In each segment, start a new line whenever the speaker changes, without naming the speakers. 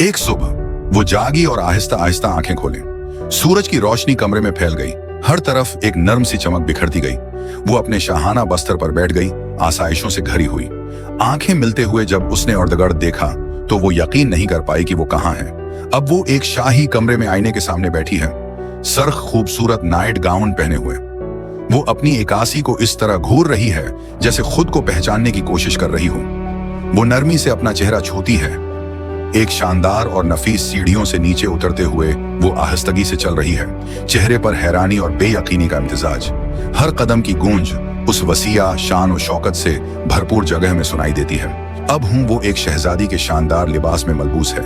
एक सुबह वो जागी और आहिस्ता आहिस्ता आंखें खोले। सूरज की रोशनी कमरे में फैल गई, हर तरफ एक नर्म सी चमक बिखरती गई। वो अपने शाहाना बस्तर पर बैठ गई, आसाइशों से घरी हुई। आंखें मिलते हुए जब उसने इर्द-गिर्द देखा तो वो यकीन नहीं कर पाई कि वो कहाँ है। अब वो एक शाही कमरे में आईने के सामने बैठी है, सरख खूबसूरत नाइट गाउन पहने हुए। वो अपनी एकासी को इस तरह घूर रही है जैसे खुद को पहचानने की कोशिश कर रही हो। वो नरमी से अपना चेहरा छूती है। एक शानदार और नफीस सीढ़ियों से नीचे उतरते हुए वो आहिस्तगी से चल रही है, चेहरे पर हैरानी और बेयकीनी का इम्तिजाज। हर कदम की गूंज उस वसीया शान और शौकत से भरपूर जगह में सुनाई देती है। अब वो एक शहजादी के शानदार लिबास में मलबूस है।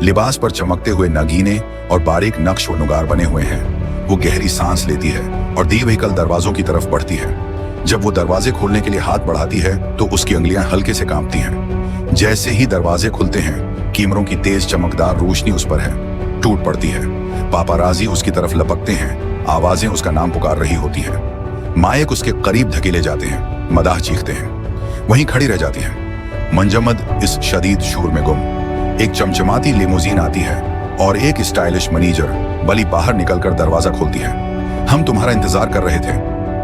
लिबास पर चमकते हुए नगीने और बारीक नक्श व नुगार बने हुए हैं। वो गहरी सांस लेती है और दी हुई कल दरवाजों की तरफ बढ़ती है। जब वो दरवाजे खोलने के लिए हाथ बढ़ाती है तो उसकी उंगलियां हल्के से कांपती हैं। जैसे ही दरवाजे खुलते हैं, कीमरों की तेज चमकदार रोशनी उस पर है, टूट पड़ती है। पापाराजी उसकी तरफ लपकते हैं, आवाजें उसका नाम पुकार रही होती हैं। मायक उसके करीब धकेले जाते हैं, मदाह चीखते हैं। वहीं खड़ी रह जाती है, मंजमद इस शदीद शोर में गुम। एक चमचमाती लिमोजीन आती है और एक स्टाइलिश मैनेजर बली बाहर निकलकर दरवाजा खोलती है। हम तुम्हारा इंतजार कर रहे थे,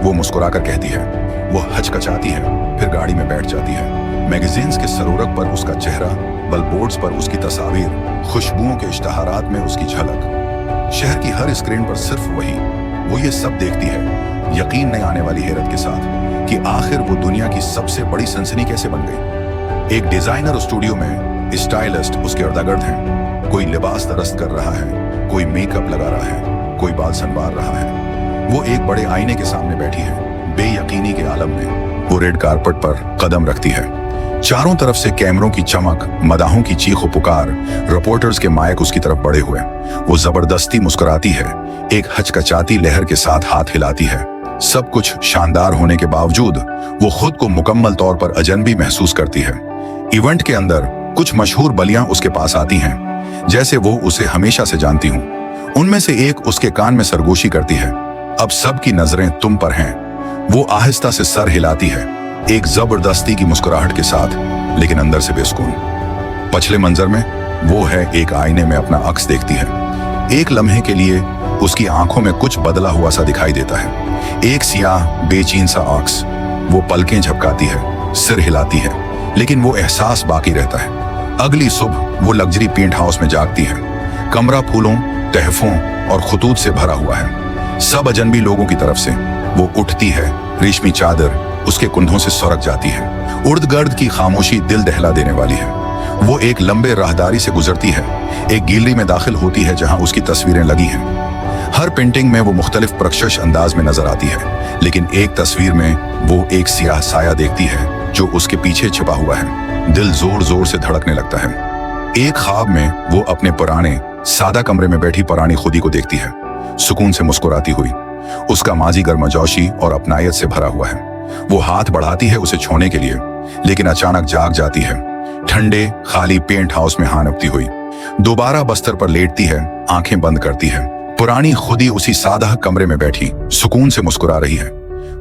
वो मुस्कुराकर कहती है। वो हचकचाती है, फिर गाड़ी में बैठ जाती है। मैगजीन्स के सरोरक पर उसका चेहरा, बलबोर्ड्स पर उसकी तस्वीर, खुशबुओं के इश्तहारात में उसकी झलक। शहर की हर स्क्रीन पर सिर्फ वही। वो ये सब देखती है, यकीन नहीं आने वाली हैरत के साथ कि आखिर वो दुनिया की सबसे बड़ी सनसनी कैसे बन गई। एक डिजाइनर स्टूडियो में स्टाइलिस्ट उसके इर्द-गिर्द हैं। कोई लिबास दरस्त कर रहा है, कोई मेकअप लगा रहा है, कोई बाल संवार रहा है। वो एक बड़े आईने के सामने बैठी है, बेयकीनी के आलम में। वो रेड कारपेट पर कदम रखती है। चारों तरफ से कैमरों की चमक, मदाहों की चीखो पुकार, रिपोर्टर्स के माइक उसकी तरफ बढ़े हुए। वो जबरदस्ती मुस्कुराती है, एक हचकचाती लहर के साथ हाथ हिलाती है। सब कुछ शानदार होने के बावजूद वो खुद को मुकम्मल तौर पर अजनबी महसूस करती है। इवेंट के अंदर कुछ मशहूर बलियां उसके पास आती हैं, जैसे वो उसे हमेशा से जानती हूं। उनमें से एक उसके कान में सरगोशी करती है। अब सबकी नजरें तुम पर हैं। वो आहिस्ता से सर हिलाती है, एक जबरदस्ती की मुस्कुराहट के साथ, लेकिन अंदर से बेसुकून। पछले मंजर में वो है एक आईने में अपना अक्स देखती है। एक लम्हे के लिए उसकी आंखों में कुछ बदला हुआ सा दिखाई देता है, एक सियाह बेचैन सा अक्स। वो पलकें झपकाती है, सिर हिलाती है, लेकिन वो एहसास बाकी रहता है। अगली सुबह वो लग्जरी पेंट हाउस में जागती है। कमरा फूलों, तहफों और खतूत से भरा हुआ है, सब अजनबी लोगों की तरफ से। वो उठती है, रेशमी चादर उसके कुंधों से सुरक जाती है। उर्द-गर्द की खामोशी दिल दहला देने वाली है। वो एक लंबे राहदारी से गुजरती है, एक गैलरी में दाखिल होती है जहां उसकी तस्वीरें लगी हैं। हर पेंटिंग में वो मुख्तलिफ परकशिश अंदाज में नजर आती है, लेकिन एक तस्वीर में वो एक सियाह साया देखती है जो उसके पीछे छिपा हुआ है। दिल जोर जोर से धड़कने लगता है। एक ख्वाब में वो अपने पुराने सादा कमरे में बैठी पुरानी खुदी को देखती है, सुकून से मुस्कुराती हुई। उसका माजी गर्मजोशी और अपनायत से भरा हुआ है। वो हाथ बढ़ाती है उसे छूने के लिए, लेकिन अचानक जाग जाती है, ठंडे खाली पेंट हाउस में हानपती हुई। दोबारा बस्तर पर लेटती है, आंखें बंद करती है। पुरानी खुदी उसी सादा कमरे में बैठी सुकून से मुस्कुरा रही है।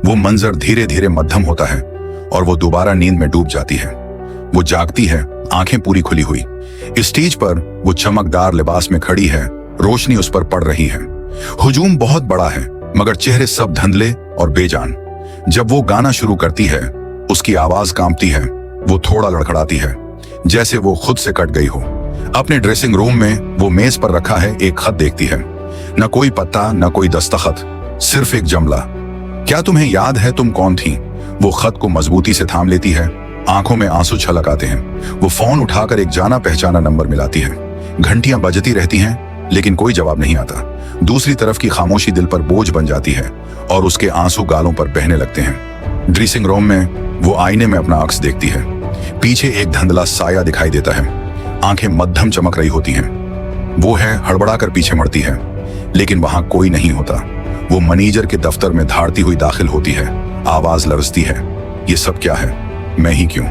वो मंजर धीरे धीरे मध्यम होता है और वो दोबारा नींद में डूब जाती है। वो जागती है, आंखें पूरी खुली हुई। स्टेज पर वो चमकदार लिबास में खड़ी है, रोशनी उस पर पड़ रही है। हुजूम बहुत बड़ा है, मगर चेहरे सब धुंधले और बेजान। जब वो गाना शुरू करती है, उसकी आवाज कांपती है, वो थोड़ा लड़खड़ाती है, जैसे वो खुद से कट गई हो। अपने ड्रेसिंग रूम में वो मेज पर रखा है एक खत देखती है, न कोई पत्ता, न कोई दस्तखत, सिर्फ एक जुमला, क्या तुम्हें याद है तुम कौन थी? वो खत को मजबूती से थाम लेती है, आंखों में आंसू छलक आते हैं। वो फोन उठाकर एक जाना पहचाना नंबर मिलाती है। घंटियां बजती रहती हैं, लेकिन कोई जवाब नहीं आता। दूसरी तरफ की खामोशी दिल पर बोझ बन जाती है और उसके आंसू गालों पर बहने लगते हैं। ड्रेसिंग रूम में वो आईने में अपना अक्स देखती है। पीछे एक धुंधला साया दिखाई देता है, आंखें मध्यम चमक रही होती हैं। वो है हड़बड़ाकर पीछे मुड़ती है, लेकिन वहां कोई नहीं होता। वो मैनेजर के दफ्तर में धाड़ती हुई दाखिल होती है, आवाज लरजती है, ये सब क्या है? मैं ही क्यों?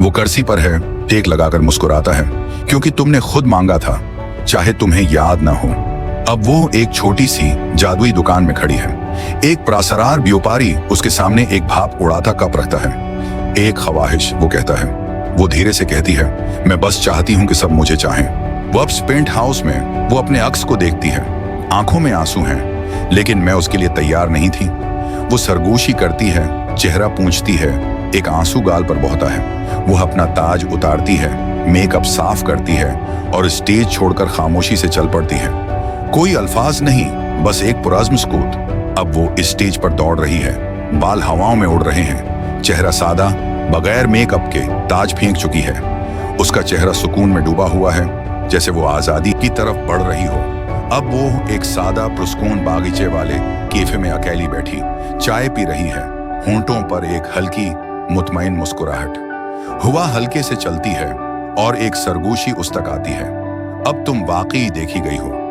वो कुर्सी पर है, टेक लगाकर मुस्कुराता है, क्योंकि तुमने खुद मांगा था, चाहे तुम्हें याद ना हो। अब वो एक छोटी सी जादुई दुकान में खड़ी है। एक प्रासरार व्यापारी उसके सामने एक भाप उड़ाता कप रखता है। एक ख्वाहिश, वो कहता है। वो धीरे से कहती है, मैं बस चाहती हूं कि सब मुझे चाहें। वो अब पेंट हाउस में वो अपने अक्स को देखती है। आंखों में आंसू हैं, लेकिन मैं उसके लिए तैयार नहीं थी। वो सरगोशी करती है, चेहरा पूंछती है, एक आंसू गाल पर बहता है। वो अपना ताज उतारती है, मेकअप साफ करती है और स्टेज छोड़कर खामोशी से चल पड़ती है। कोई अल्फाज नहीं, बस एक पुरज़्म सुकूत। अब वो स्टेज पर दौड़ रही है, बाल हवाओं में उड़ रहे हैं, चेहरा सादा, बगैर मेकअप के ताज फेंक चुकी है। उसका चेहरा सुकून में डूबा हुआ है, जैसे वो आजादी की तरफ बढ़ रही हो। अब वो एक सादा पुरस्कून बागीचे वाले कैफे में अकेली बैठी चाय पी रही है। होंठों पर एक हल्की मुतमईन मुस्कुराहट। हुआ हल्के से चलती है और एक सरगोशी उस तक आती है। अब तुम वाकई देखी गई हो।